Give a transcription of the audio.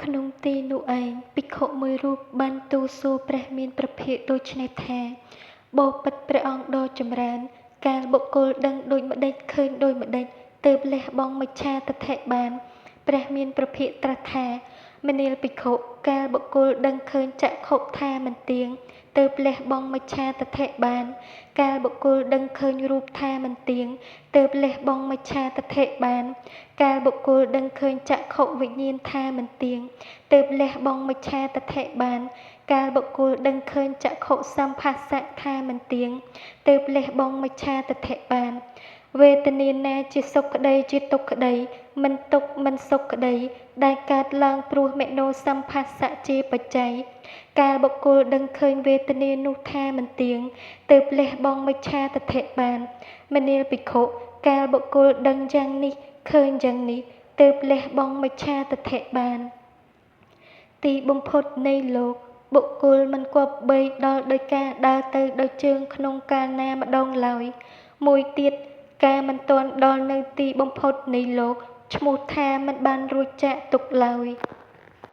ក្នុងទីនោះឯងភិក្ខុមួយរូបបានទូលសួរព្រះមានព្រះភិក្ខុដូចនេះថាបបិទ្ធព្រះអង្គដ៏ចម្រើនកាលបុគ្គលដឹងដូចម្ដេចឃើញដូចម្ដេចទើបលះបង់មិច្ឆាទិដ្ឋិបានព្រះមានព្រះភិក្ខុត្រាស់ថាមនាលភិក្ខុកាលបុគ្គលដឹងឃើញចក្ខុថាមិនទៀងទើបលះបង់មិច្ឆាទិដ្ឋិបានកាលបុគ្គលដឹងឃើញរូបថាមិនទៀងទើបលះបង់មិច្ឆាទិដ្ឋិបានកាលបុគ្គលដឹងឃើញចក្ខុវិញ្ញាណថាមិនទៀងទើបលះបង់មិច្ឆាទិដ្ឋិបានកាលបុគ្គលដឹងឃើញចក្ខុសម្ភាសៈថាមិនទៀងទើបលះបង់មិច្ឆាទិដ្ឋិបានវេទនាណាជាសុខក្តីជាទុក្ខក្តីមិនទុក្ខមិនសុខក្តីដែលកើតឡើងព្រោះមនោសម្ភាសៈជាបច្ច័យកាលបុគ្គលដឹងឃើញវេទនានោះថាមិនទៀងទើបលះបង់មិច្ឆាទិដ្ឋិបានមនាលភិក្ខុកាលបុគ្គលដឹងយ៉ាងនេះឃើញយ៉ាងនេះទើបលះបង់មិច្ឆាទិដ្ឋិបានទីបំផុតនៃលោកបុគ្គលមិនគប្បីដល់ដោយការដើរទៅដោយជើងក្នុងកាលណាម្ដងឡើយមួយទៀតការមិនទាន់ដល់នៅទីបំផុតនៃលោកឈ្មោះថាមិនបានរួចចាកទុកឡើយ